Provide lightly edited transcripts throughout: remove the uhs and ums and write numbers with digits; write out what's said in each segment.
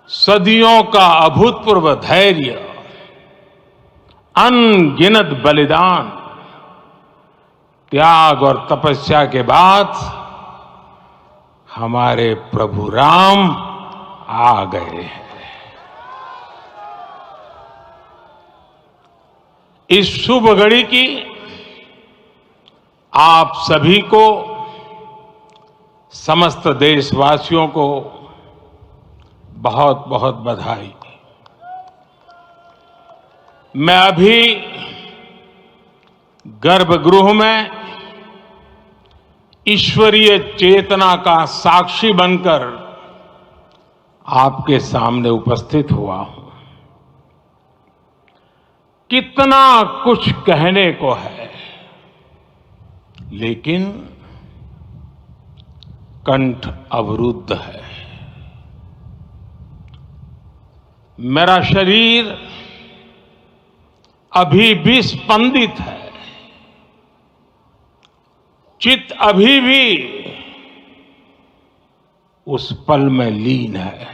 सदियों का अभूतपूर्व धैर्य, अनगिनत बलिदान, त्याग और तपस्या के बाद हमारे प्रभु राम आ गए हैं। इस शुभ घड़ी की आप सभी को, समस्त देशवासियों को बहुत बहुत बधाई। मैं अभी गर्भगृह में ईश्वरीय चेतना का साक्षी बनकर आपके सामने उपस्थित हुआ हूं। कितना कुछ कहने को है, लेकिन कंठ अवरुद्ध है। मेरा शरीर अभी भी स्पंदित है, चित्त अभी भी उस पल में लीन है।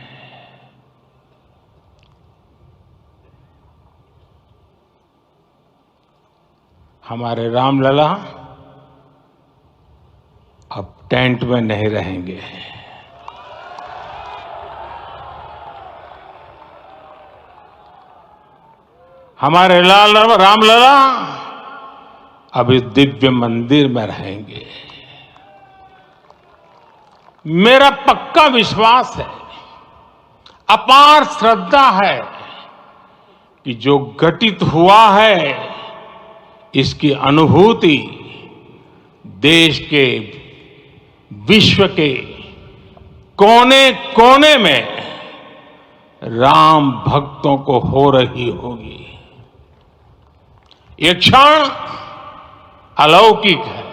हमारे रामलला अब टेंट में नहीं रहेंगे। हमारे रामलला अब इस दिव्य मंदिर में रहेंगे। मेरा पक्का विश्वास है, अपार श्रद्धा है कि जो घटित हुआ है इसकी अनुभूति देश के, विश्व के कोने कोने में राम भक्तों को हो रही होगी। ये क्षण अलौकिक है,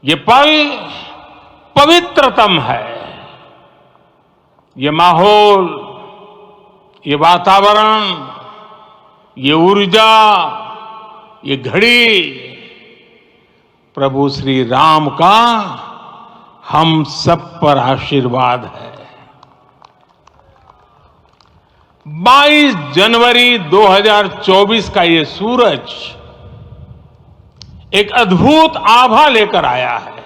ये पल पवित्रतम है। ये माहौल, ये वातावरण, ये ऊर्जा, ये घड़ी प्रभु श्री राम का हम सब पर आशीर्वाद है। 22 जनवरी 2024 का ये सूरज एक अद्भुत आभा लेकर आया है।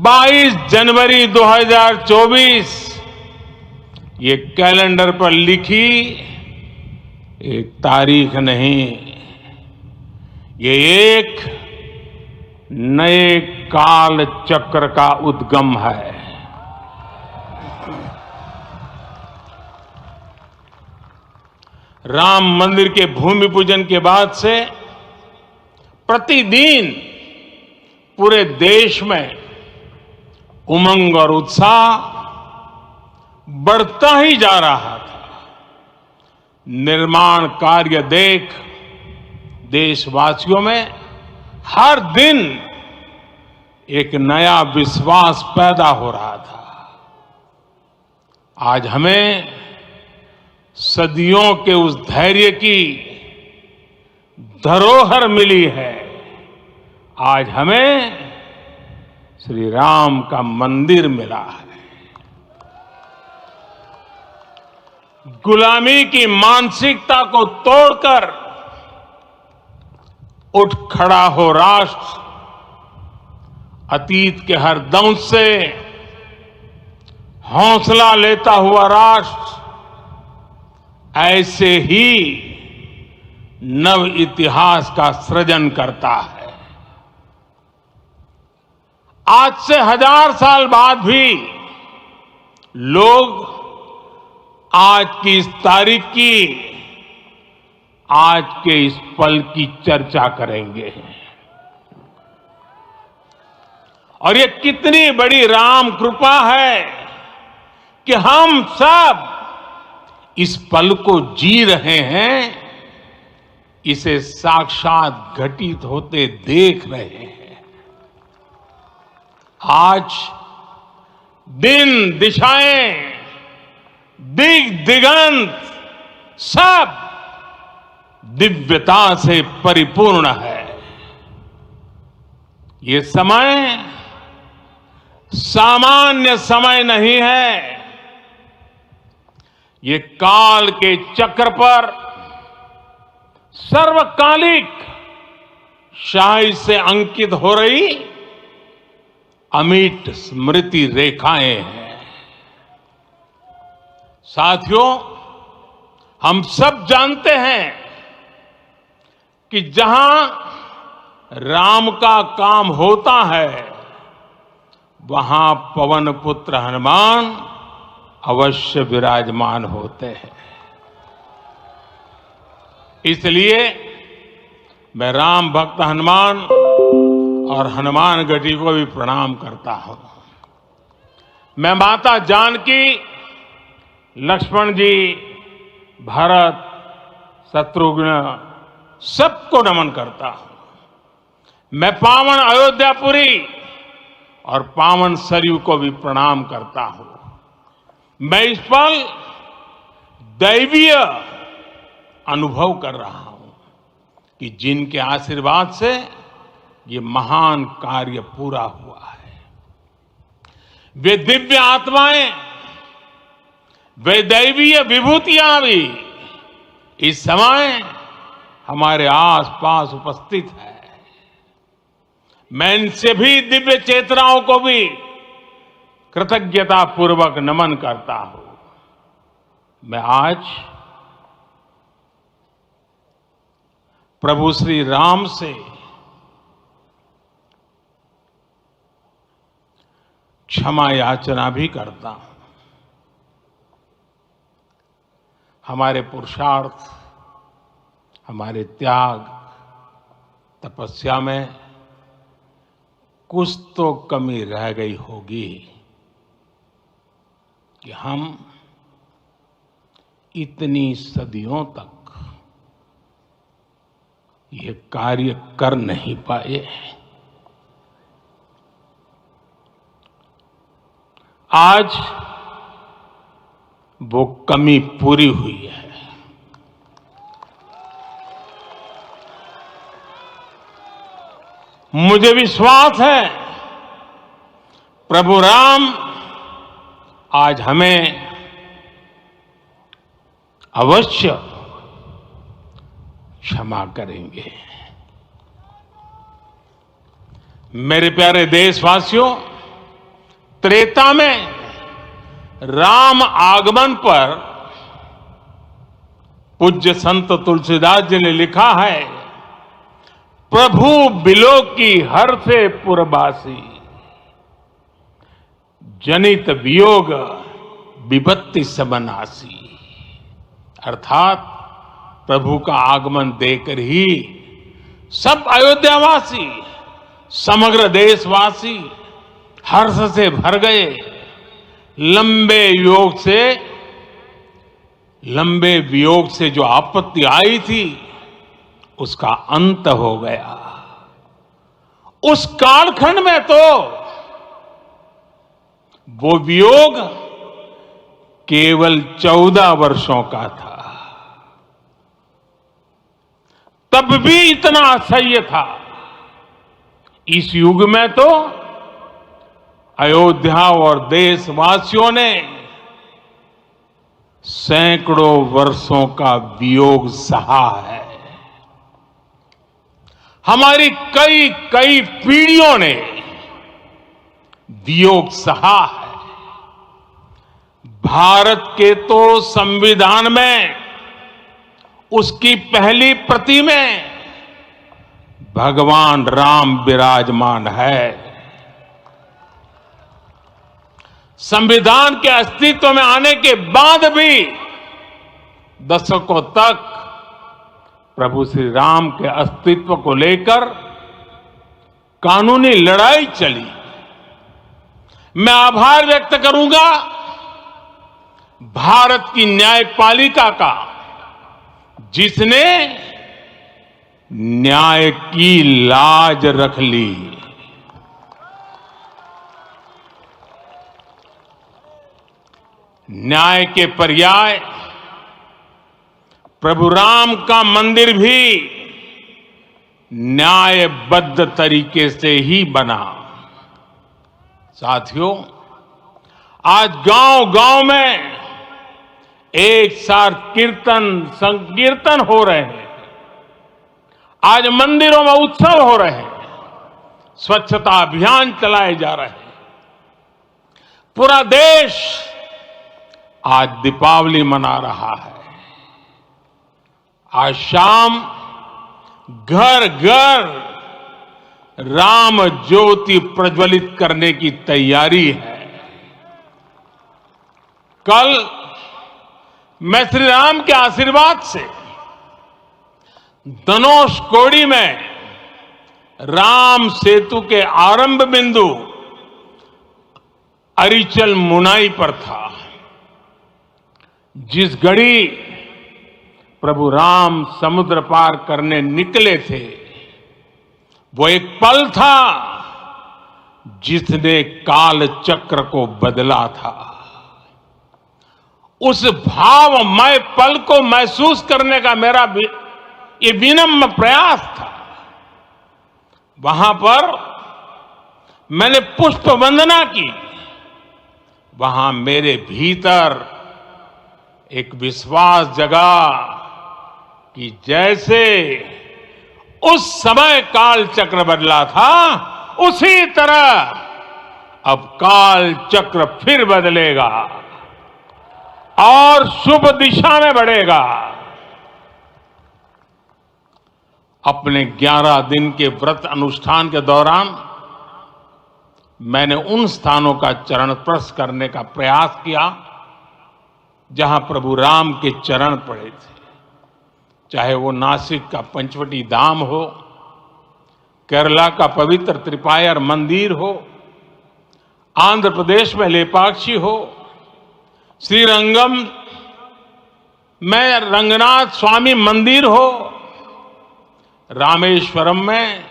22 जनवरी 2024 ये कैलेंडर पर लिखी एक तारीख नहीं, ये एक नए काल चक्र का उद्गम है। राम मंदिर के भूमि पूजन के बाद से प्रतिदिन पूरे देश में उमंग और उत्साह बढ़ता ही जा रहा था। निर्माण कार्य देख देशवासियों में हर दिन एक नया विश्वास पैदा हो रहा था। आज हमें सदियों के उस धैर्य की धरोहर मिली है। आज हमें श्री राम का मंदिर मिला है। गुलामी की मानसिकता को तोड़कर उठ खड़ा हो राष्ट्र, अतीत के हर दंश से हौसला लेता हुआ राष्ट्र ऐसे ही नव इतिहास का सृजन करता है। आज से 1000 साल बाद भी लोग आज की इस तारीख की, आज के इस पल की चर्चा करेंगे। और ये कितनी बड़ी राम कृपा है कि हम सब इस पल को जी रहे हैं, इसे साक्षात घटित होते देख रहे हैं। आज दिन, दिशाएं, दिग दिगंत सब दिव्यता से परिपूर्ण है। ये समय सामान्य समय नहीं है, ये काल के चक्र पर सर्वकालिक शाही से अंकित हो रही अमिट स्मृति रेखाएं हैं। साथियों, हम सब जानते हैं कि जहां राम का काम होता है वहां पवन पुत्र हनुमान अवश्य विराजमान होते हैं। इसलिए मैं राम भक्त हनुमान और हनुमान गढ़ी को भी प्रणाम करता हूं। मैं माता जानकी, लक्ष्मण जी, भरत, शत्रुघ्न सबको नमन करता हूं। मैं पावन अयोध्यापुरी और पावन सरयू को भी प्रणाम करता हूं। मैं इस पल दैवीय अनुभव कर रहा हूं कि जिनके आशीर्वाद से ये महान कार्य पूरा हुआ है। वे दिव्य आत्माएं, वे दैवीय विभूतियां भी इस समय हमारे आसपास उपस्थित है। मैं इनसे भी दिव्य चेतनाओं को भी कृतज्ञता पूर्वक नमन करता हूं। मैं आज प्रभु श्री राम से क्षमा याचना भी करता हूं। हमारे पुरुषार्थ, हमारे त्याग, तपस्या में कुछ तो कमी रह गई होगी कि हम इतनी सदियों तक ये कार्य कर नहीं पाए। आज वो कमी पूरी हुई है। मुझे विश्वास है प्रभु राम आज हमें अवश्य क्षमा करेंगे। मेरे प्यारे देशवासियों, त्रेता में राम आगमन पर पूज्य संत तुलसीदास जी ने लिखा है, प्रभु बिलो की हर से पुरबासी, जनित वियोग विपत्ति सबनासी। अर्थात प्रभु का आगमन देकर ही सब अयोध्यावासी, समग्र देशवासी हर्ष से भर गए। लंबे वियोग से जो आपत्ति आई थी उसका अंत हो गया। उस कालखंड में तो वो वियोग केवल 14 वर्षों का था, तब भी इतना असह्य था। इस युग में तो अयोध्या और देशवासियों ने सैकड़ों वर्षों का वियोग सहा है। हमारी कई कई पीढ़ियों ने वियोग सहा है। भारत के तो संविधान में उसकी पहली प्रति में भगवान राम विराजमान है। संविधान के अस्तित्व में आने के बाद भी दशकों तक प्रभु श्री राम के अस्तित्व को लेकर कानूनी लड़ाई चली। मैं आभार व्यक्त करूंगा भारत की न्यायपालिका का, जिसने न्याय की लाज रख ली। न्याय के पर्याय प्रभु राम का मंदिर भी न्यायबद्ध तरीके से ही बना। साथियों, आज गांव-गांव में एक साथ कीर्तन संकीर्तन हो रहे हैं। आज मंदिरों में उत्सव हो रहे हैं, स्वच्छता अभियान चलाए जा रहे हैं। पूरा देश आज दीपावली मना रहा है। आज शाम घर घर राम ज्योति प्रज्वलित करने की तैयारी है। कल मैं श्री राम के आशीर्वाद से धनुषकोडी में राम सेतु के आरंभ बिंदु अरिचल मुनाई पर था। जिस घड़ी प्रभु राम समुद्र पार करने निकले थे, वो एक पल था जिसने काल चक्र को बदला था। उस भावमय पल को महसूस करने का मेरा ये विनम्र प्रयास था। वहां पर मैंने पुष्प वंदना की। वहां मेरे भीतर एक विश्वास जगा कि जैसे उस समय काल चक्र बदला था, उसी तरह अब काल चक्र फिर बदलेगा और शुभ दिशा में बढ़ेगा। अपने 11 दिन के व्रत अनुष्ठान के दौरान मैंने उन स्थानों का चरण स्पर्श करने का प्रयास किया जहां प्रभु राम के चरण पड़े थे। चाहे वो नासिक का पंचवटी धाम हो, केरला का पवित्र त्रिपायर मंदिर हो, आंध्र प्रदेश में लेपाक्षी हो, श्रीरंगम में रंगनाथ स्वामी मंदिर हो, रामेश्वरम में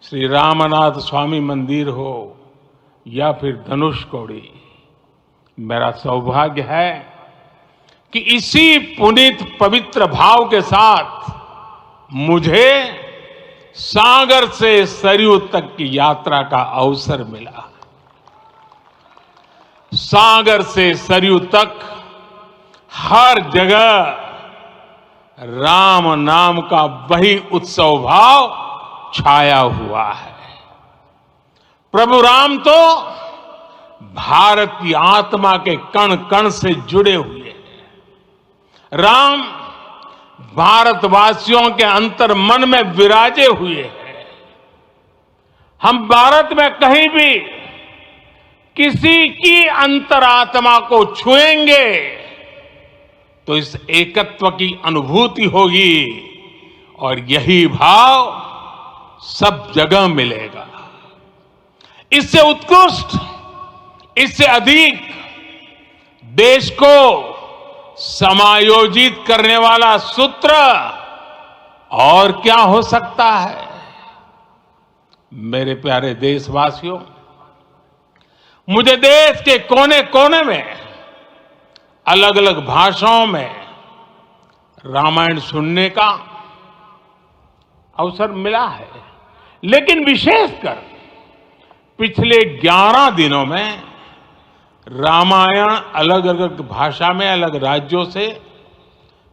श्री रामनाथ स्वामी मंदिर हो, या फिर धनुषकोडी। मेरा सौभाग्य है कि इसी पुनीत पवित्र भाव के साथ मुझे सागर से सरयू तक की यात्रा का अवसर मिला। सागर से सरयू तक हर जगह राम नाम का वही उत्सव भाव छाया हुआ है। प्रभु राम तो भारत की आत्मा के कण कण से जुड़े हुए हैं। राम भारतवासियों के अंतर मन में विराजे हुए हैं। हम भारत में कहीं भी किसी की अंतरात्मा को छुएंगे तो इस एकत्व की अनुभूति होगी, और यही भाव सब जगह मिलेगा। इससे उत्कृष्ट, इससे अधिक देश को समायोजित करने वाला सूत्र और क्या हो सकता है। मेरे प्यारे देशवासियों, मुझे देश के कोने कोने में अलग अलग भाषाओं में रामायण सुनने का अवसर मिला है, लेकिन विशेषकर पिछले 11 दिनों में रामायण अलग अलग भाषा में अलग राज्यों से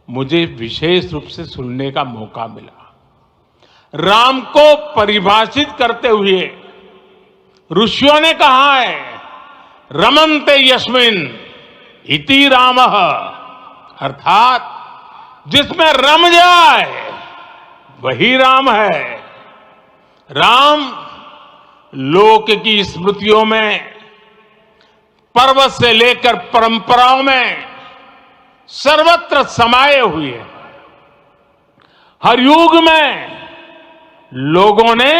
मुझे विशेष रूप से सुनने का मौका मिला। राम को परिभाषित करते हुए ऋषियों ने कहा है, रमन्ते यस्मिन् इति रामः, अर्थात जिसमें रम जाए वही राम है। राम लोक की स्मृतियों में, पर्वत से लेकर परंपराओं में सर्वत्र समाये हुए हैं। हर युग में लोगों ने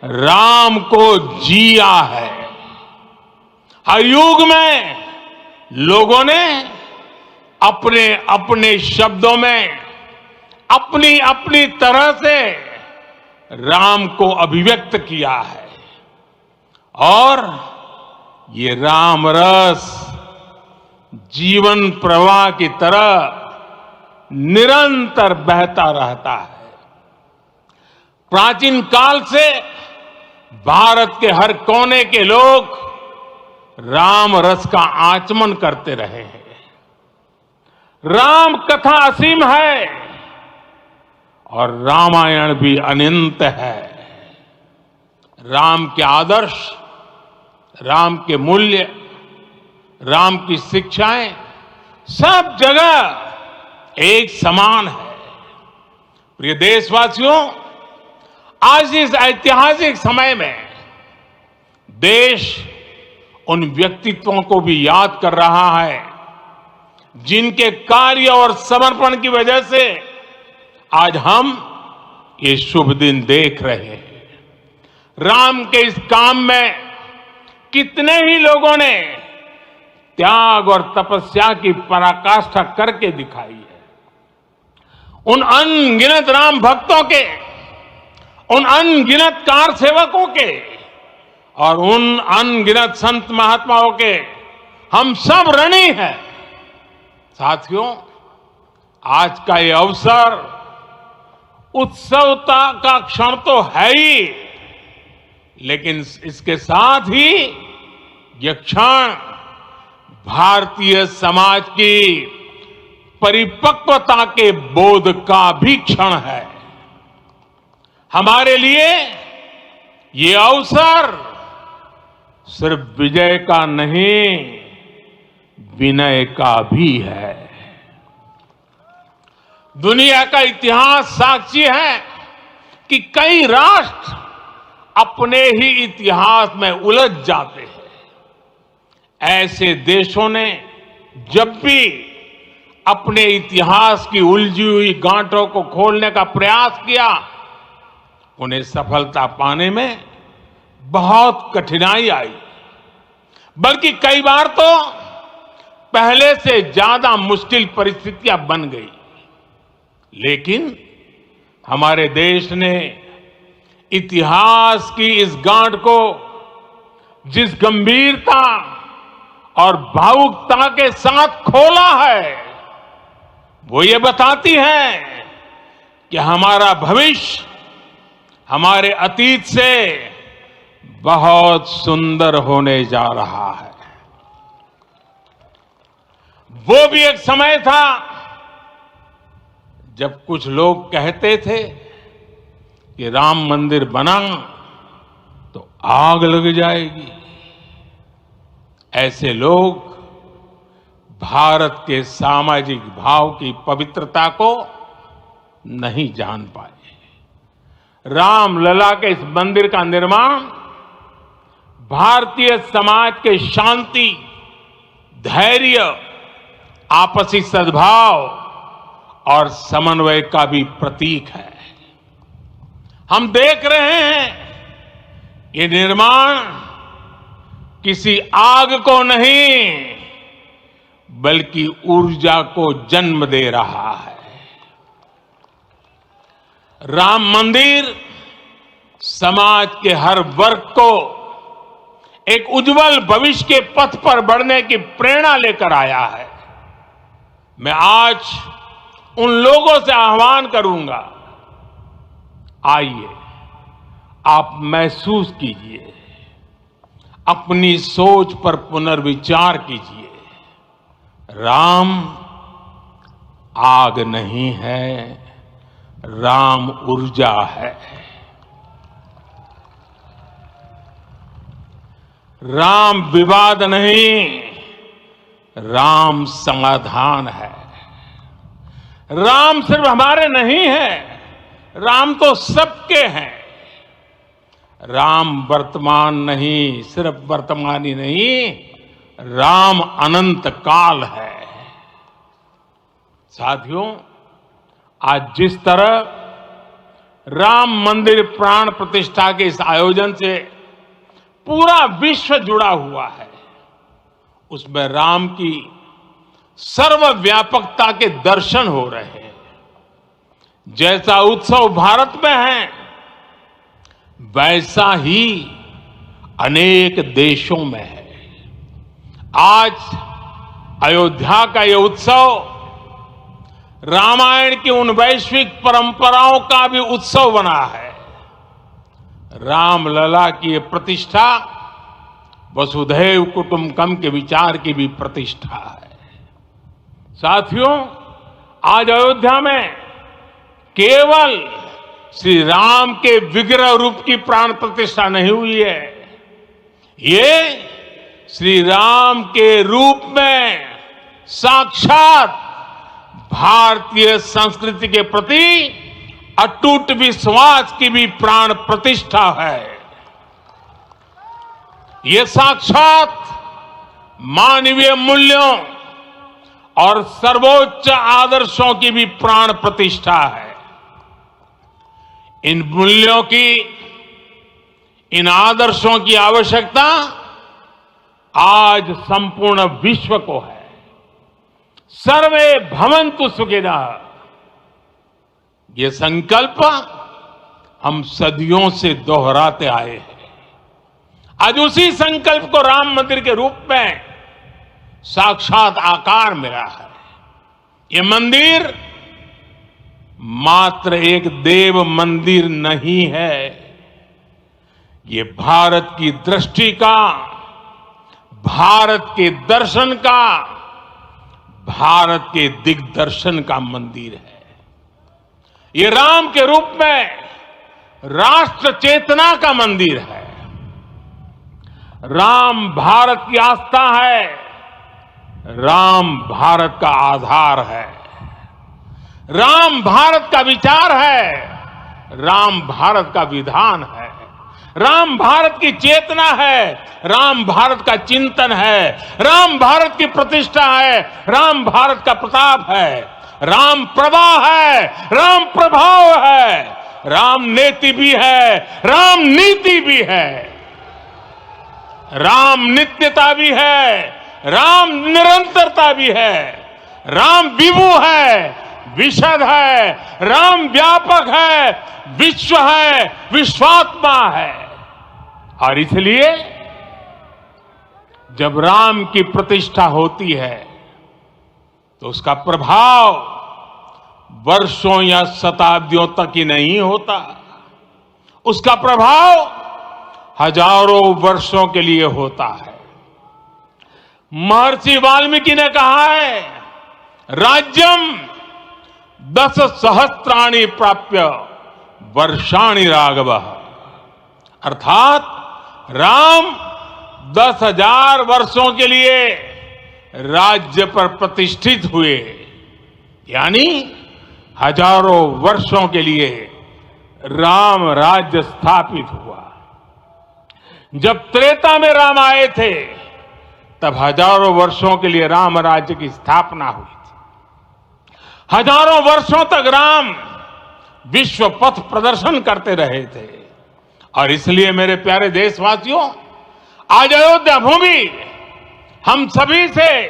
राम को जिया है। हर युग में लोगों ने अपने अपने शब्दों में अपनी अपनी तरह से राम को अभिव्यक्त किया है, और ये राम रस जीवन प्रवाह की तरह निरंतर बहता रहता है। प्राचीन काल से भारत के हर कोने के लोग राम रस का आचमन करते रहे हैं। राम कथा असीम है और रामायण भी अनंत है। राम के आदर्श, राम के मूल्य, राम की शिक्षाएं सब जगह एक समान है। प्रिय देशवासियों, आज इस ऐतिहासिक समय में देश उन व्यक्तित्वों को भी याद कर रहा है जिनके कार्य और समर्पण की वजह से आज हम ये शुभ दिन देख रहे हैं। राम के इस काम में कितने ही लोगों ने त्याग और तपस्या की पराकाष्ठा करके दिखाई है। उन अनगिनत राम भक्तों के, उन अनगिनत कार सेवकों के और उन अनगिनत संत महात्माओं के हम सब ऋणी हैं। साथियों, आज का ये अवसर उत्सवता का क्षण तो है ही, लेकिन इसके साथ ही यह क्षण भारतीय समाज की परिपक्वता के बोध का भी क्षण है। हमारे लिए ये अवसर सिर्फ विजय का नहीं, विनय का भी है। दुनिया का इतिहास साक्षी है कि कई राष्ट्र अपने ही इतिहास में उलझ जाते हैं। ऐसे देशों ने जब भी अपने इतिहास की उलझी हुई गांठों को खोलने का प्रयास किया, उन्हें सफलता पाने में बहुत कठिनाई आई, बल्कि कई बार तो पहले से ज्यादा मुश्किल परिस्थितियां बन गई। लेकिन हमारे देश ने इतिहास की इस गांठ को जिस गंभीरता और भावुकता के साथ खोला है, वो ये बताती है कि हमारा भविष्य हमारे अतीत से बहुत सुंदर होने जा रहा है। वो भी एक समय था जब कुछ लोग कहते थे कि राम मंदिर बना तो आग लग जाएगी। ऐसे लोग भारत के सामाजिक भाव की पवित्रता को नहीं जान पाए। रामलला के इस मंदिर का निर्माण भारतीय समाज के शांति, धैर्य, आपसी सद्भाव और समन्वय का भी प्रतीक है। हम देख रहे हैं ये निर्माण किसी आग को नहीं, बल्कि ऊर्जा को जन्म दे रहा है। राम मंदिर समाज के हर वर्ग को एक उज्जवल भविष्य के पथ पर बढ़ने की प्रेरणा लेकर आया है। मैं आज उन लोगों से आह्वान करूंगा, आइए आप महसूस कीजिए, अपनी सोच पर पुनर्विचार कीजिए। राम आग नहीं है, राम ऊर्जा है। राम विवाद नहीं, राम समाधान है। राम सिर्फ हमारे नहीं है, राम तो सबके हैं। राम वर्तमान नहीं, सिर्फ वर्तमान ही नहीं, राम अनंत काल है। साथियों, आज जिस तरह राम मंदिर प्राण प्रतिष्ठा के इस आयोजन से पूरा विश्व जुड़ा हुआ है, उसमें राम की सर्वव्यापकता के दर्शन हो रहे हैं। जैसा उत्सव भारत में है, वैसा ही अनेक देशों में है। आज अयोध्या का यह उत्सव रामायण की उन वैश्विक परंपराओं का भी उत्सव बना है। रामलला की ये प्रतिष्ठा वसुधैव कुटुंबकम के विचार की भी प्रतिष्ठा है। साथियों, आज अयोध्या में केवल श्री राम के विग्रह रूप की प्राण प्रतिष्ठा नहीं हुई है, ये श्री राम के रूप में साक्षात भारतीय संस्कृति के प्रति अटूट विश्वास की भी प्राण प्रतिष्ठा है। ये साक्षात मानवीय मूल्यों और सर्वोच्च आदर्शों की भी प्राण प्रतिष्ठा है। इन मूल्यों की, इन आदर्शों की आवश्यकता आज संपूर्ण विश्व को है। सर्वे भवन्तु सुखिनः, ये संकल्प हम सदियों से दोहराते आए हैं। आज उसी संकल्प को राम मंदिर के रूप में साक्षात आकार मिला है। ये मंदिर मात्र एक देव मंदिर नहीं है, ये भारत की दृष्टि का, भारत के दर्शन का, भारत के दिग्दर्शन का मंदिर है। ये राम के रूप में राष्ट्र चेतना का मंदिर है। राम भारत की आस्था है, राम भारत का आधार है, राम भारत का विचार है, राम भारत का विधान है, राम भारत की चेतना है, राम भारत का चिंतन है, राम भारत की प्रतिष्ठा है, राम भारत का प्रताप है, राम प्रवाह है, राम प्रभाव है, राम नेति भी है, राम नीति भी है, राम नित्यता भी है, राम निरंतरता भी है, राम विभु है, विशद है, राम व्यापक है, विश्व है, विश्वात्मा है। और इसलिए जब राम की प्रतिष्ठा होती है तो उसका प्रभाव वर्षों या शताब्दियों तक ही नहीं होता, उसका प्रभाव हजारों वर्षों के लिए होता है। महर्षि वाल्मीकि ने कहा है, राज्यम 10 सहस्त्राणि प्राप्य वर्षाणि राघवः, अर्थात राम 10,000 वर्षों के लिए राज्य पर प्रतिष्ठित हुए, यानी हजारों वर्षों के लिए राम राज्य स्थापित हुआ। जब त्रेता में राम आए थे तब हजारों वर्षों के लिए राम राज्य की स्थापना हुई थी। हजारों वर्षों तक राम विश्व पथ प्रदर्शन करते रहे थे। और इसलिए मेरे प्यारे देशवासियों, आज अयोध्या भूमि हम सभी से,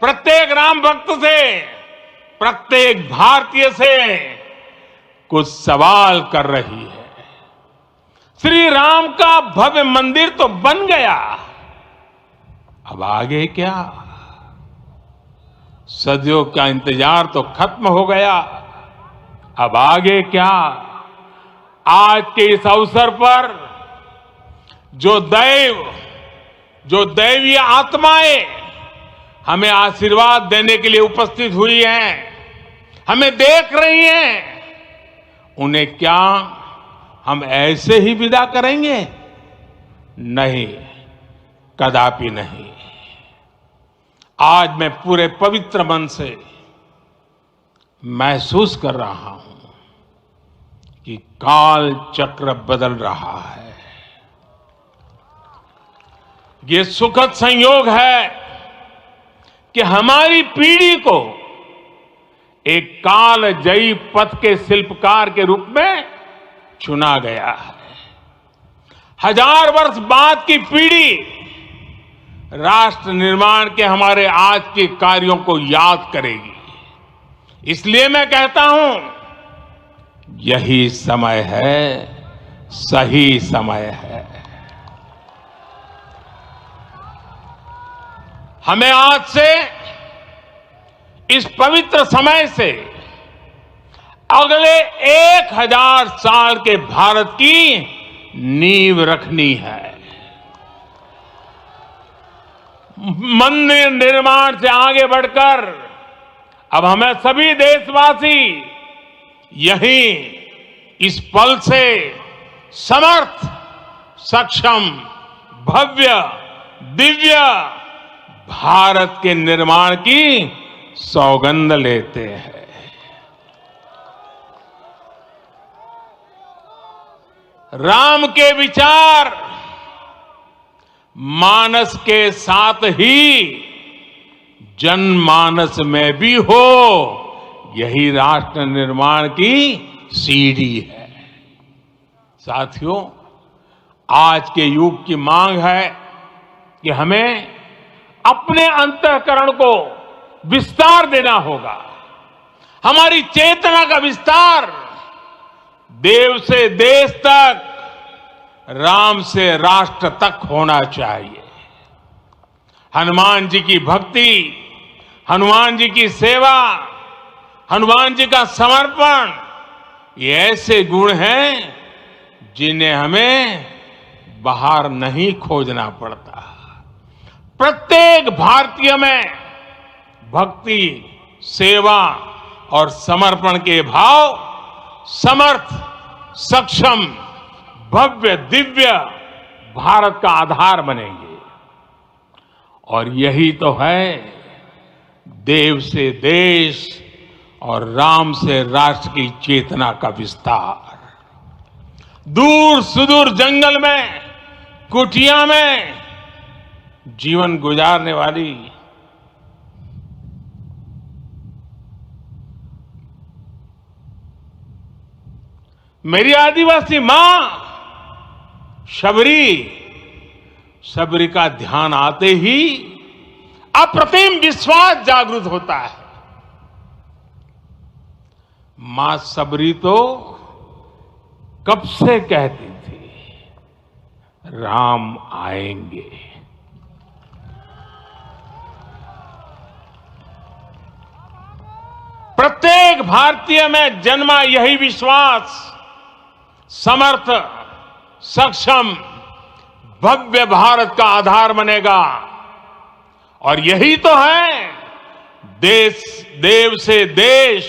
प्रत्येक राम भक्त से, प्रत्येक भारतीय से कुछ सवाल कर रही है। श्री राम का भव्य मंदिर तो बन गया, अब आगे क्या? सदियों का इंतजार तो खत्म हो गया, अब आगे क्या? आज के इस अवसर पर जो दैवीय आत्माएं हमें आशीर्वाद देने के लिए उपस्थित हुई हैं, हमें देख रही हैं, उन्हें क्या हम ऐसे ही विदा करेंगे? नहीं, कदापि नहीं। आज मैं पूरे पवित्र मन से महसूस कर रहा हूं कि काल चक्र बदल रहा है। ये सुखद संयोग है कि हमारी पीढ़ी को एक कालजयी पथ के शिल्पकार के रूप में चुना गया है। 1000 वर्ष बाद की पीढ़ी राष्ट्र निर्माण के हमारे आज के कार्यों को याद करेगी। इसलिए मैं कहता हूं, यही समय है, सही समय है। हमें आज से, इस पवित्र समय से अगले 1000 साल के भारत की नींव रखनी है। मंदिर निर्माण से आगे बढ़कर अब हमें सभी देशवासी यही इस पल से समर्थ, सक्षम, भव्य, दिव्य भारत के निर्माण की सौगंध लेते हैं। राम के विचार मानस के साथ ही जनमानस में भी हो, यही राष्ट्र निर्माण की सीढ़ी है। साथियों, आज के युग की मांग है कि हमें अपने अंतःकरण को विस्तार देना होगा। हमारी चेतना का विस्तार देव से देश तक, राम से राष्ट्र तक होना चाहिए। हनुमान जी की भक्ति, हनुमान जी की सेवा, हनुमान जी का समर्पण, ये ऐसे गुण हैं जिन्हें हमें बाहर नहीं खोजना पड़ता। प्रत्येक भारतीय में भक्ति, सेवा और समर्पण के भाव समर्थ, सक्षम, भव्य, दिव्य भारत का आधार बनेंगे। और यही तो है देव से देश और राम से राष्ट्र की चेतना का विस्तार। दूर सुदूर जंगल में, कुटिया में जीवन गुजारने वाली मेरी आदिवासी मां शबरी का ध्यान आते ही अप्रतिम विश्वास जागृत होता है। मां शबरी तो कब से कहती थी, राम आएंगे। प्रत्येक भारतीय में जन्मा यही विश्वास समर्थ, सक्षम, भव्य भारत का आधार बनेगा। और यही तो है देव से देश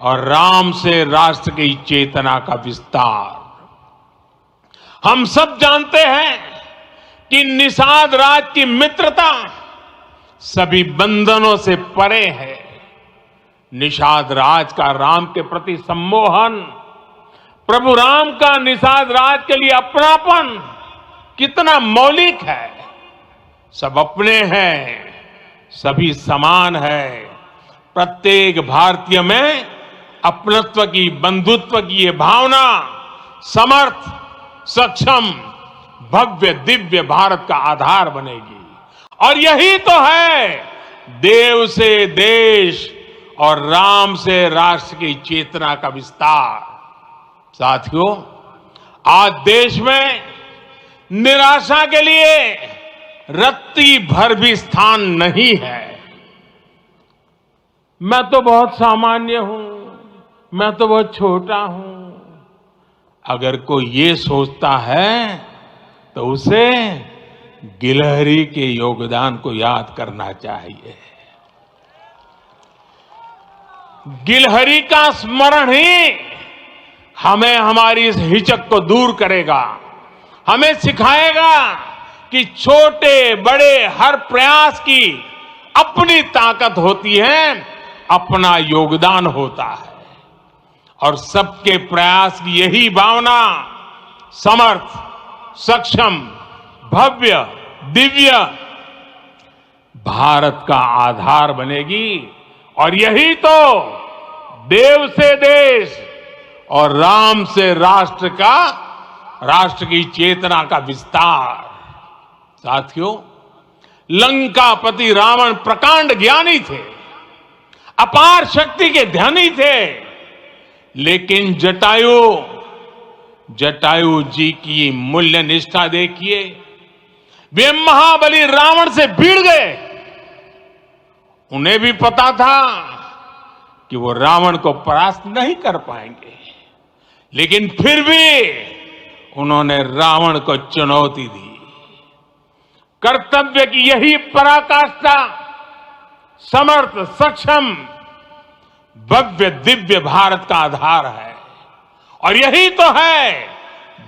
और राम से राष्ट्र की चेतना का विस्तार। हम सब जानते हैं कि निषाद राज की मित्रता सभी बंधनों से परे है। निषाद राज का राम के प्रति सम्मोहन, प्रभु राम का निषाद राज के लिए अपनापन कितना मौलिक है। सब अपने हैं, सभी समान है। प्रत्येक भारतीय में अपनत्व की, बंधुत्व की ये भावना समर्थ, सक्षम, भव्य, दिव्य भारत का आधार बनेगी। और यही तो है देव से देश और राम से राष्ट्र की चेतना का विस्तार। साथियों, आज देश में निराशा के लिए रत्ती भर भी स्थान नहीं है। मैं तो बहुत सामान्य हूं, मैं तो बहुत छोटा हूं। अगर कोई ये सोचता है तो उसे गिलहरी के योगदान को याद करना चाहिए। गिलहरी का स्मरण ही हमें हमारी इस हिचक को दूर करेगा, हमें सिखाएगा कि छोटे बड़े हर प्रयास की अपनी ताकत होती है, अपना योगदान होता है। और सबके प्रयास की यही भावना समर्थ, सक्षम, भव्य, दिव्य भारत का आधार बनेगी। और यही तो देव से देश और राम से राष्ट्र की चेतना का विस्तार। साथियों, लंकापति रावण प्रकांड ज्ञानी थे, अपार शक्ति के धनी थे, लेकिन जटायु जी की मूल्य निष्ठा देखिए। वे महाबली रावण से भिड़ गए। उन्हें भी पता था कि वो रावण को परास्त नहीं कर पाएंगे, लेकिन फिर भी उन्होंने रावण को चुनौती दी। कर्तव्य की यही पराकाष्ठा समर्थ, सक्षम, भव्य दिव्य भारत का आधार है। और यही तो है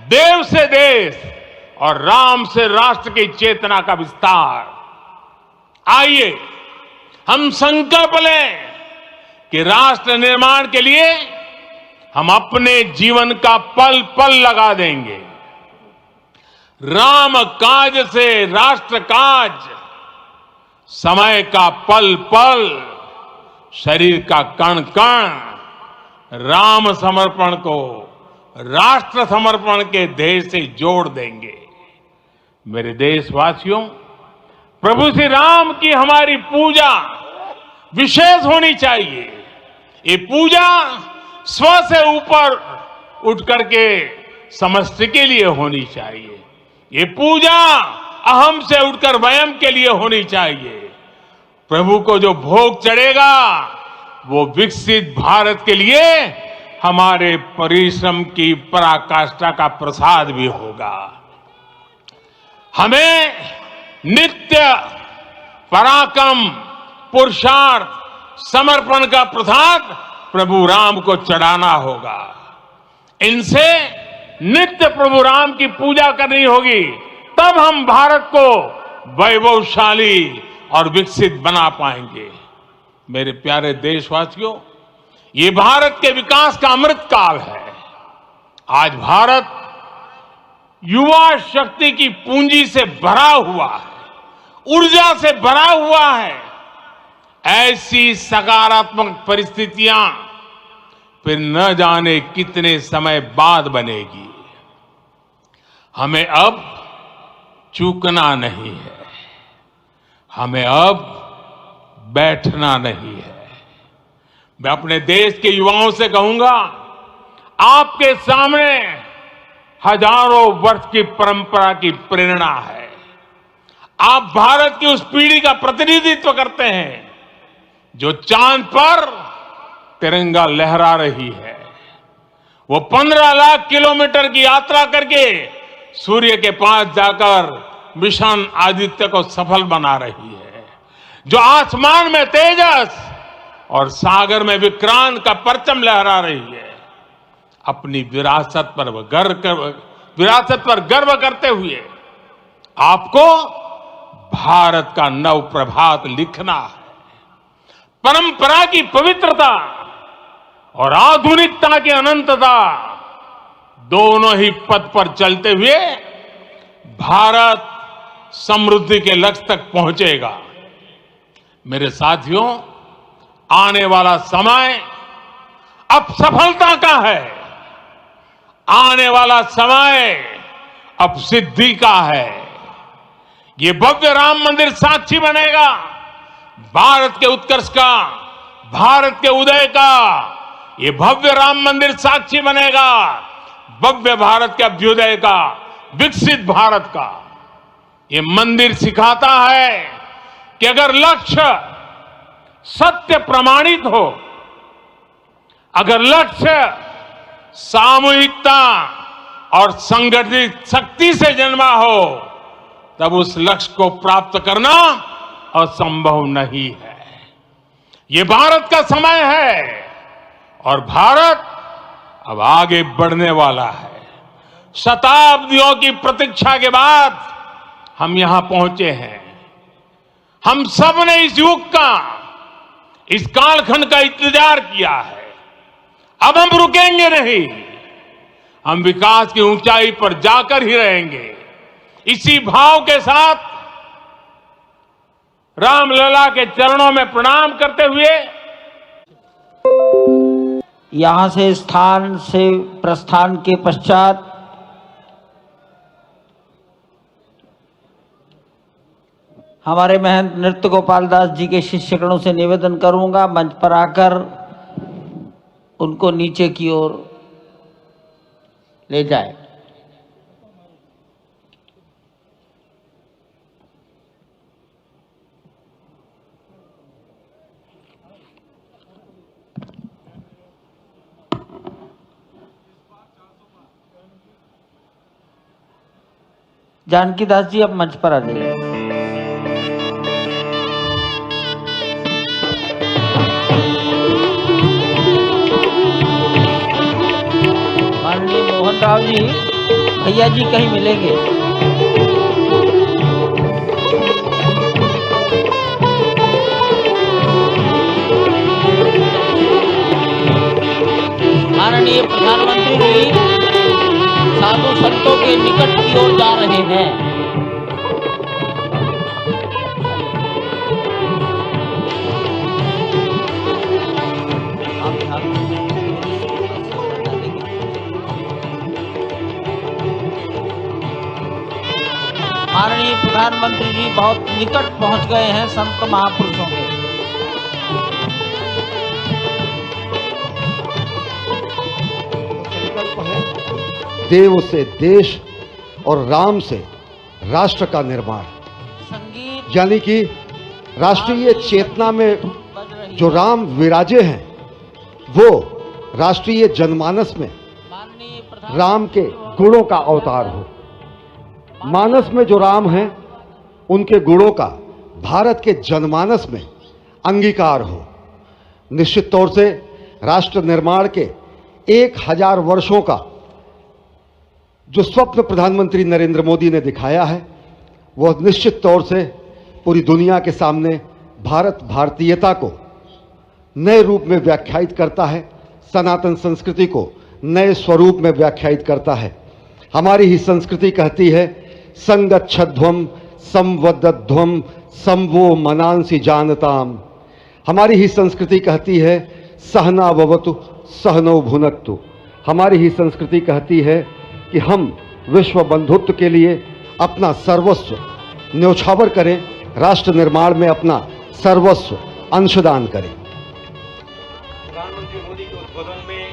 देव से देश और राम से राष्ट्र की चेतना का विस्तार। आइए हम संकल्प लें कि राष्ट्र निर्माण के लिए हम अपने जीवन का पल पल लगा देंगे। राम काज से राष्ट्र काज, समय का पल पल, शरीर का कण कण राम समर्पण को राष्ट्र समर्पण के ध्येय से जोड़ देंगे। मेरे देशवासियों, प्रभु श्री राम की हमारी पूजा विशेष होनी चाहिए। ये पूजा स्व से ऊपर उठ करके समष्टि के लिए होनी चाहिए। ये पूजा अहम से उठकर वयम के लिए होनी चाहिए। प्रभु को जो भोग चढ़ेगा वो विकसित भारत के लिए हमारे परिश्रम की पराकाष्ठा का प्रसाद भी होगा। हमें नित्य पराक्रम, पुरुषार्थ, समर्पण का प्रसाद प्रभु राम को चढ़ाना होगा। इनसे नित्य प्रभु राम की पूजा करनी होगी, तब हम भारत को वैभवशाली और विकसित बना पाएंगे। मेरे प्यारे देशवासियों, ये भारत के विकास का अमृत काल है। आज भारत युवा शक्ति की पूंजी से भरा हुआ है, ऊर्जा से भरा हुआ है। ऐसी सकारात्मक परिस्थितियां फिर न जाने कितने समय बाद बनेगी। हमें अब चूकना नहीं है, हमें अब बैठना नहीं है। मैं अपने देश के युवाओं से कहूंगा, आपके सामने हजारों वर्ष की परंपरा की प्रेरणा है। आप भारत की उस पीढ़ी का प्रतिनिधित्व करते हैं जो चांद पर तिरंगा लहरा रही है। वो 15 लाख किलोमीटर की यात्रा करके सूर्य के पास जाकर मिशन आदित्य को सफल बना रही है। जो आसमान में तेजस और सागर में विक्रांत का परचम लहरा रही है। अपनी विरासत पर गर्व करते हुए आपको भारत का नव प्रभात लिखना है। परंपरा की पवित्रता और आधुनिकता की अनंतता, दोनों ही पथ पर चलते हुए भारत समृद्धि के लक्ष्य तक पहुंचेगा। मेरे साथियों, आने वाला समय अब सफलता का है। आने वाला समय अब सिद्धि का है। ये भव्य राम मंदिर साक्षी बनेगा भारत के उत्कर्ष का, भारत के उदय का। ये भव्य राम मंदिर साक्षी बनेगा भव्य भारत के अभ्युदय का, विकसित भारत का। ये मंदिर सिखाता है कि अगर लक्ष्य सत्य प्रमाणित हो, अगर लक्ष्य सामूहिकता और संगठित शक्ति से जन्मा हो, तब उस लक्ष्य को प्राप्त करना असंभव नहीं है। ये भारत का समय है और भारत अब आगे बढ़ने वाला है। शताब्दियों की प्रतीक्षा के बाद हम यहां पहुंचे हैं। हम सब ने इस युग का, इस कालखंड का इंतजार किया है। अब हम रुकेंगे नहीं, हम विकास की ऊंचाई पर जाकर ही रहेंगे। इसी भाव के साथ रामलला के चरणों में प्रणाम करते हुए यहां से स्थान से प्रस्थान के पश्चात हमारे महंत नृत्य गोपाल दास जी के शिष्यगणों से निवेदन करूंगा, मंच पर आकर उनको नीचे की ओर ले जाए। जानकी दास जी अब मंच पर आ जाइए। राव जी, भैया जी कहीं मिलेंगे। माननीय प्रधानमंत्री जी साधु संतों के निकट की ओर जा रहे हैं। माननीय प्रधानमंत्री जी बहुत निकट पहुंच गए हैं संत महापुरुषों के। देव से देश और राम से राष्ट्र का निर्माण, संगीत यानी कि राष्ट्रीय चेतना में जो राम विराजे हैं वो राष्ट्रीय जनमानस में माननीय राम के गुणों का अवतार हो। मानस में जो राम हैं उनके गुणों का भारत के जनमानस में अंगीकार हो। निश्चित तौर से राष्ट्र निर्माण के 1000 वर्षों का जो स्वप्न प्रधानमंत्री नरेंद्र मोदी ने दिखाया है वह निश्चित तौर से पूरी दुनिया के सामने भारत भारतीयता को नए रूप में व्याख्यायित करता है, सनातन संस्कृति को नए स्वरूप में व्याख्यायित करता है। हमारी ही संस्कृति कहती है संगच्छध्वम संवदध्वम संवो मनांसि जानताम। हमारी ही संस्कृति कहती है सहना भवतु सहनो भुनक्तु। हमारी ही संस्कृति कहती है कि हम विश्व बंधुत्व के लिए अपना सर्वस्व न्यौछावर करें, राष्ट्र निर्माण में अपना सर्वस्व अंशदान करें। प्रधानमंत्री मोदी के उद्बोधन में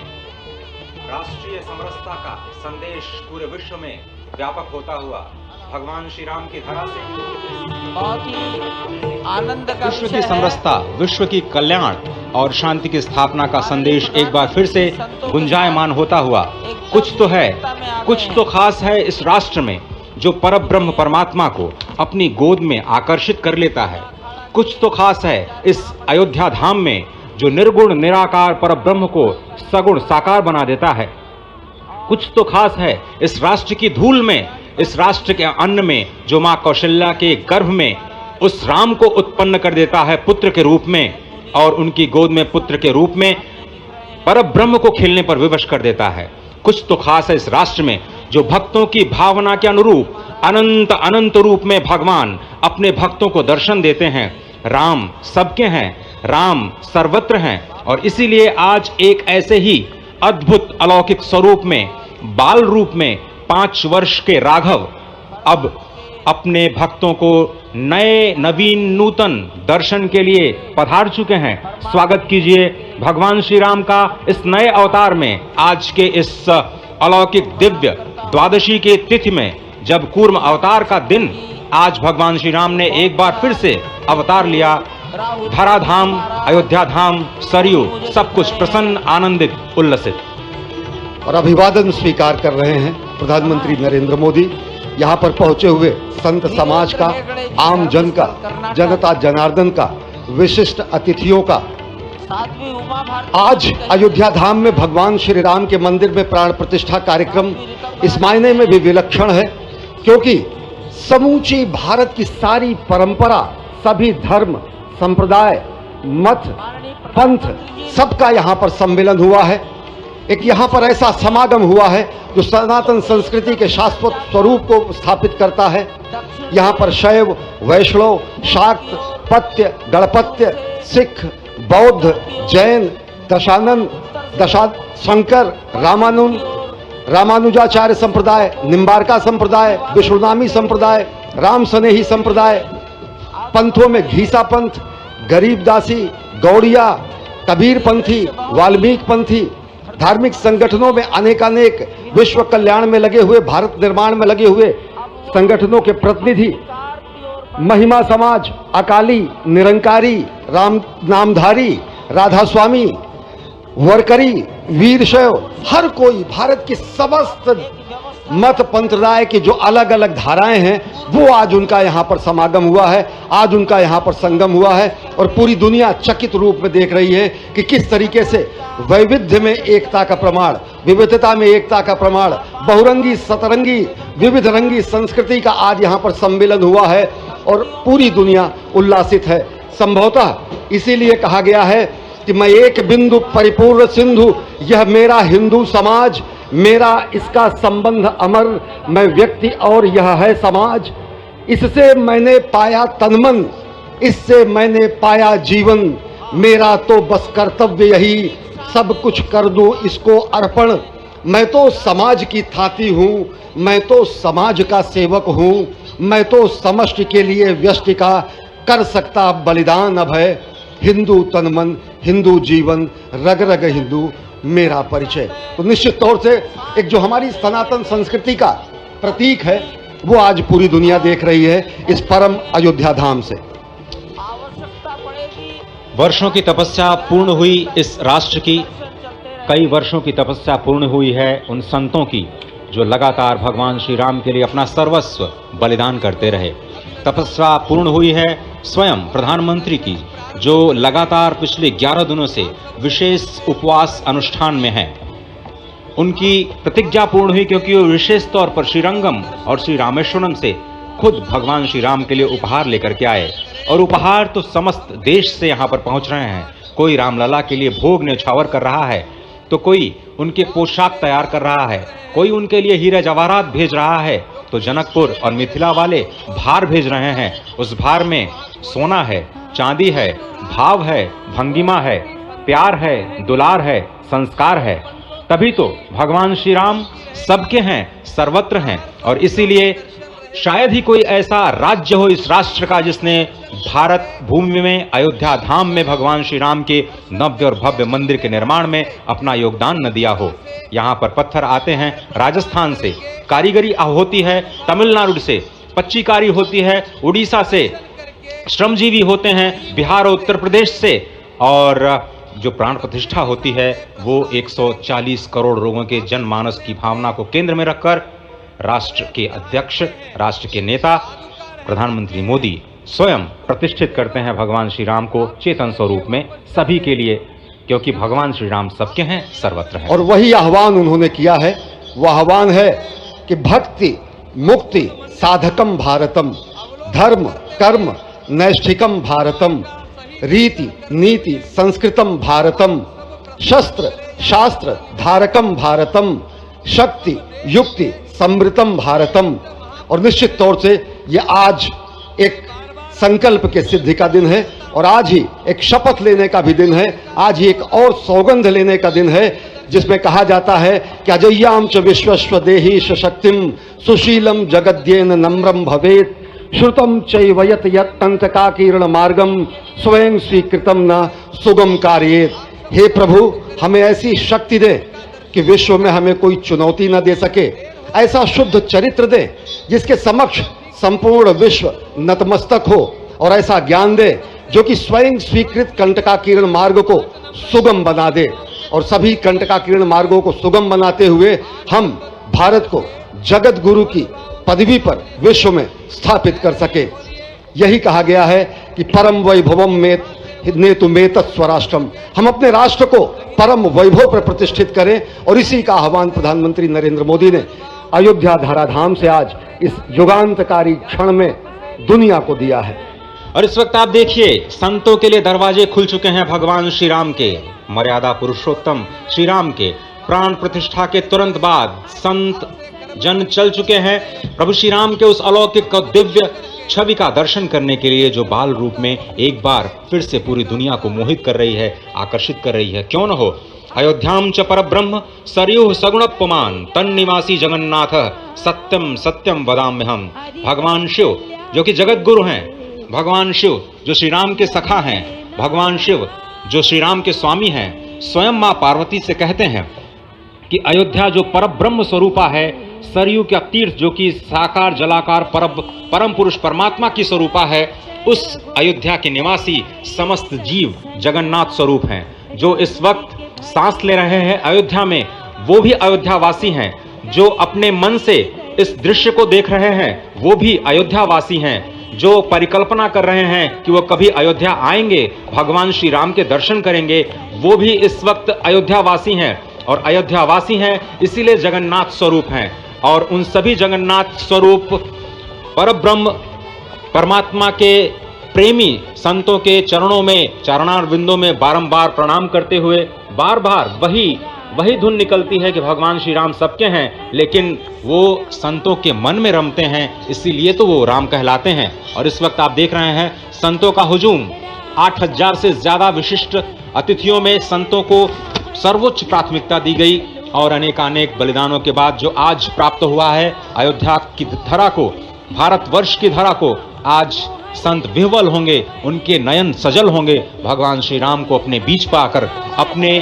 राष्ट्रीय समरसता का संदेश पूरे विश्व में व्यापक होता हुआ भगवान श्री राम की धरा से बहुत ही आनंद का विश्व विषय की है। समरसता, विश्व की कल्याण और शांति की स्थापना का संदेश एक बार फिर से गुंजायमान होता हुआ कुछ तो है, कुछ तो खास है इस राष्ट्र में जो परब्रह्म परमात्मा को अपनी गोद में आकर्षित कर लेता है। कुछ तो खास है इस अयोध्या धाम में जो निर्गुण निराकार परब्रह्म को सगुण साकार बना देता है। कुछ तो खास है इस राष्ट्र की धूल में, इस राष्ट्र के अन्न में जो मां कौशल्या के गर्भ में उस राम को उत्पन्न कर देता है पुत्र के रूप में, और उनकी गोद में पुत्र के रूप में परब्रह्म को खिलने पर विवश कर देता है। कुछ तो खास है इस राष्ट्र में जो भक्तों की भावना के अनुरूप अनंत अनंत रूप में भगवान अपने भक्तों को दर्शन देते हैं। राम सबके हैं, राम सर्वत्र हैं, और इसीलिए आज एक ऐसे ही अद्भुत अलौकिक स्वरूप में, बाल रूप में 5 वर्ष के राघव अब अपने भक्तों को नए नवीन नूतन दर्शन के लिए पधार चुके हैं। स्वागत कीजिए भगवान श्री राम का इस नए अवतार में। आज के इस अलौकिक दिव्य द्वादशी के तिथि में, जब कूर्म अवतार का दिन, आज भगवान श्री राम ने एक बार फिर से अवतार लिया। धराधाम, अयोध्या धाम, सरयू, सब कुछ प्रसन्न, आनंदित, उल्लसित। और अभिवादन स्वीकार कर रहे हैं प्रधानमंत्री नरेंद्र मोदी। यहाँ पर पहुंचे हुए संत समाज का, आम जन का, जनता जनार्दन का, विशिष्ट अतिथियों का। आज अयोध्या धाम में भगवान श्री राम के मंदिर में प्राण प्रतिष्ठा कार्यक्रम इस मायने में भी विलक्षण है क्योंकि समूची भारत की सारी परंपरा, सभी धर्म, संप्रदाय, मत, पंथ, सबका यहाँ पर सम्मेलन हुआ है। एक यहाँ पर ऐसा समागम हुआ है जो सनातन संस्कृति के शाश्वत स्वरूप को स्थापित करता है। यहाँ पर शैव, वैष्णव, शाक्त, पत्य, गणपत्य, सिख, बौद्ध, जैन, दशानंद, शंकर, रामानुजाचार्य संप्रदाय, निम्बारका संप्रदाय, विष्णुनामी संप्रदाय, राम स्नेही संप्रदाय, पंथों में घीसा पंथ, गरीबदासी, गौड़िया, कबीर पंथी, वाल्मीकि पंथी, धार्मिक संगठनों में अनेकानेक विश्व कल्याण में लगे हुए, भारत निर्माण में लगे हुए संगठनों के प्रतिनिधि, महिमा समाज, अकाली, निरंकारी, राम नामधारी, राधा स्वामी, वरकरी, वीरशैव, हर कोई भारत की समस्त मत पंथराय की जो अलग अलग धाराएं हैं, वो आज उनका यहाँ पर समागम हुआ है, आज उनका यहाँ पर संगम हुआ है। और पूरी दुनिया चकित रूप में देख रही है कि किस तरीके से वैविध्य में एकता का प्रमाण, विविधता में एकता का प्रमाण, बहुरंगी सतरंगी विविध रंगी संस्कृति का आज यहाँ पर सम्मिलन हुआ है और पूरी दुनिया उल्लासित है। संभवतः इसीलिए कहा गया है कि मैं एक बिंदु परिपूर्ण सिंधु, यह मेरा हिंदू समाज, मेरा इसका संबंध अमर, मैं व्यक्ति और यह है समाज। इससे मैंने पाया तनमन, इससे मैंने पाया जीवन, मेरा तो बस कर्तव्य यही, सब कुछ कर दूं इसको अर्पण। मैं तो समाज की थाती हूं, मैं तो समाज का सेवक हूं, मैं तो समष्टि के लिए व्यष्टि का कर सकता बलिदान अब है। हिंदू तनमन, हिंदू जीवन, रग रग हिंदू मेरा परिचय। तो निश्चित तौर से एक जो हमारी सनातन संस्कृति का प्रतीक है, वो आज पूरी दुनिया देख रही है इस परम अयोध्या धाम से। वर्षों की तपस्या पूर्ण हुई इस राष्ट्र की, कई वर्षों की तपस्या पूर्ण हुई है उन संतों की जो लगातार भगवान श्री राम के लिए अपना सर्वस्व बलिदान करते रहे। तपस्या पूर्ण हुई है स्वयं प्रधानमंत्री की, जो लगातार पिछले 11 दिनों से विशेष उपवास अनुष्ठान में हैं। उनकी प्रतिज्ञा पूर्ण हुई क्योंकि वो विशेष तौर पर श्रीरंगम और श्री रामेश्वरम से खुद भगवान श्री राम के लिए उपहार लेकर के आए, और उपहार तो समस्त देश से यहाँ पर पहुँच रहे हैं। कोई रामलला के लिए भोग न्यौछावर कर रहा है, तो कोई उनके पोशाक तैयार कर रहा है, कोई उनके लिए हीरे जवाहरात भेज रहा है, तो जनकपुर और मिथिला वाले भार भेज रहे हैं। उस भार में सोना है, चांदी है, भाव है, भंगिमा है, प्यार है, दुलार है, संस्कार है। तभी तो भगवान श्री राम सबके हैं, सर्वत्र हैं। और इसीलिए शायद ही कोई ऐसा राज्य हो इस राष्ट्र का जिसने भारत भूमि में अयोध्या धाम में भगवान श्री राम के नव्य और भव्य मंदिर के निर्माण में अपना योगदान न दिया हो। यहाँ पर पत्थर आते हैं राजस्थान से, कारीगरी होती है तमिलनाडु से, पच्चीकारी होती है उड़ीसा से, श्रमजीवी होते हैं बिहार और उत्तर प्रदेश से, और जो प्राण प्रतिष्ठा होती है वो 140 करोड़ लोगों के जनमानस की भावना को केंद्र में रखकर राष्ट्र के अध्यक्ष, राष्ट्र के नेता प्रधानमंत्री मोदी स्वयं प्रतिष्ठित करते हैं भगवान श्री राम को चेतन स्वरूप में सभी के लिए, क्योंकि भगवान श्री राम सबके हैं, सर्वत्र हैं। और वही आह्वान उन्होंने किया है, वह आह्वान है कि भक्ति मुक्ति साधकम भारतम, धर्म कर्म नैष्ठिकम भारतम, रीति नीति संस्कृतम भारतम, शस्त्र शास्त्र धारकम भारतम, शक्ति युक्ति समृतम भारतम। और निश्चित तौर से ये आज एक संकल्प के सिद्धि का दिन है, और आज ही एक शपथ लेने का भी दिन है, आज ही एक और सौगंध लेने का दिन है, जिसमें कहा जाता है कि अजय्याम च विश्वस्व देहि शक्तिम सुशीलम जगद्येन नम्रम भवेत, श्रुतम चैवयत यत्तंतका किरण मार्गम स्वयं स्वीकृतम न सुगम कार्येत। हे प्रभु, हमें ऐसी शक्ति दे कि विश्व में हमें कोई चुनौती न दे सके, ऐसा शुद्ध चरित्र दे जिसके समक्ष संपूर्ण विश्व नतमस्तक हो, और ऐसा ज्ञान दे जो कि स्वयं स्वीकृत कंटका किरण मार्ग को सुगम बना दे, और सभी कंटका किरण मार्गों को सुगम बनाते हुए हम भारत को जगत गुरु की पदवी पर विश्व में स्थापित कर सके। यही कहा गया है कि परम वैभवम में नेतु मेतत् स्वराष्ट्रम, हम अपने राष्ट्र को परम वैभव पर प्रतिष्ठित करें, और इसी का आह्वान प्रधानमंत्री नरेंद्र मोदी ने अयोध्या धराधाम से आज इस युगांतकारी क्षण में दुनिया को दिया है। और इस वक्त आप देखिए संतों के लिए दरवाजे खुल चुके हैं भगवान श्री राम के, मर्यादा पुरुषोत्तम श्री राम के प्राण प्रतिष्ठा के तुरंत बाद संत जन चल चुके हैं प्रभु श्री राम के उस अलौकिक दिव्य छवि का दर्शन करने के लिए, जो बाल रूप में एक बार फिर से पूरी दुनिया को मोहित कर रही है, आकर्षित कर रही है। क्यों न हो। अयोध्याम च परब्रह्म सरयुः सगुणोपमान तन्निवासी जगन्नाथ सत्यम सत्यम वदाम्यहम्। भगवान शिव जो कि जगत गुरु हैं, भगवान शिव जो श्री राम के सखा हैं, भगवान शिव जो श्री राम के स्वामी हैं, स्वयं मां पार्वती से कहते हैं कि अयोध्या जो परब्रह्म स्वरूपा है, सरयू का तीर्थ जो कि साकार जलाकार परम पुरुष परमात्मा की स्वरूपा है, उस अयोध्या के निवासी समस्त जीव जगन्नाथ स्वरूप हैं। जो इस वक्त सांस ले रहे हैं अयोध्या में, वो भी अयोध्या वासी हैं। जो अपने मन से इस दृश्य को देख रहे हैं वो भी अयोध्यावासी हैं। जो परिकल्पना कर रहे हैं कि वो कभी अयोध्या आएंगे, भगवान श्री राम के दर्शन करेंगे, वो भी इस वक्त अयोध्यावासी हैं। और अयोध्यावासी हैं इसीलिए जगन्नाथ स्वरूप हैं। और उन सभी जगन्नाथ स्वरूप परब्रह्म परमात्मा के प्रेमी संतों के चरणों में, चरणारविंदों में बारंबार प्रणाम करते हुए बार बार वही धुन निकलती है कि भगवान श्री राम सबके हैं, लेकिन वो संतों के मन में रमते हैं, इसीलिए तो वो राम कहलाते हैं। और इस वक्त आप देख रहे हैं संतों का हुजूम, 8000 से ज्यादा विशिष्ट अतिथियों में संतों को सर्वोच्च प्राथमिकता दी गई। और अनेकानेक बलिदानों के बाद जो आज प्राप्त हुआ है अयोध्या की धरा को, भारतवर्ष की धरा को, आज संत विह्वल होंगे, उनके नयन सजल होंगे। भगवान श्री राम को अपने बीच पाकर, अपने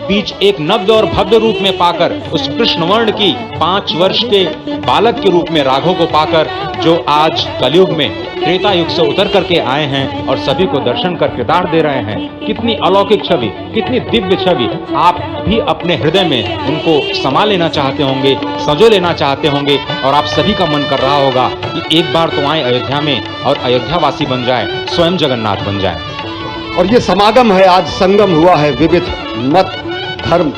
बीच एक नव्य और भव्य रूप में पाकर, उस कृष्ण वर्ण की 5 वर्ष के बालक के रूप में राघव को पाकर, जो आज कलयुग में त्रेता युग से उतर करके आए हैं और सभी को दर्शन कर कृतार्थ दे रहे हैं। कितनी अलौकिक छवि, कितनी दिव्य छवि। आप भी अपने हृदय में उनको समा लेना चाहते होंगे, सजो लेना चाहते होंगे, और आप सभी का मन कर रहा होगा कि एक बार तो आए अयोध्या में और अयोध्यावासी बन जाए, स्वयं जगन्नाथ बन जाए। और ये समागम है, आज संगम हुआ है विविध मत, धर्म,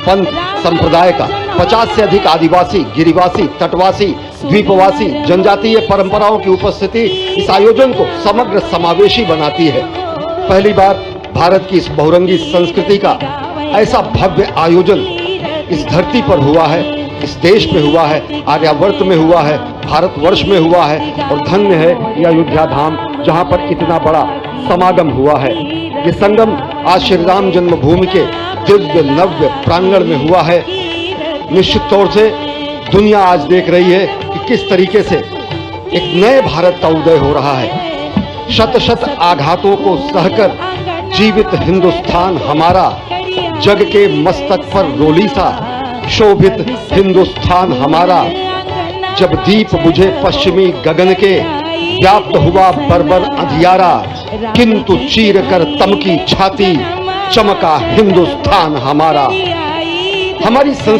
पंथ, संप्रदाय का। 50 से अधिक आदिवासी, गिरिवासी, तटवासी, द्वीपवासी, जनजातीय परंपराओं की उपस्थिति इस आयोजन को समग्र समावेशी बनाती है। पहली बार भारत की इस बहुरंगी संस्कृति का ऐसा भव्य आयोजन इस धरती पर हुआ है, इस देश में हुआ है, आर्यावर्त में हुआ है, भारतवर्ष में हुआ है। और धन्य है यह अयोध्या धाम जहां पर इतना बड़ा समागम हुआ है। ये संगम आज श्री राम जन्मभूमि के दिव्य नव्य प्रांगण में हुआ है। निश्चित तौर से दुनिया आज देख रही है कि किस तरीके से एक नए भारत का उदय हो रहा है। शत शत आघातों को सहकर जीवित हिंदुस्तान हमारा, जग के मस्तक पर रोली सा शोभित हिंदुस्तान हमारा। जब दीप बुझे पश्चिमी गगन के, व्याप्त हुआ बर्बर अंधियारा, किंतु चीर कर तमकी छाती, चमका हिंदुस्तान हमारा। हमारी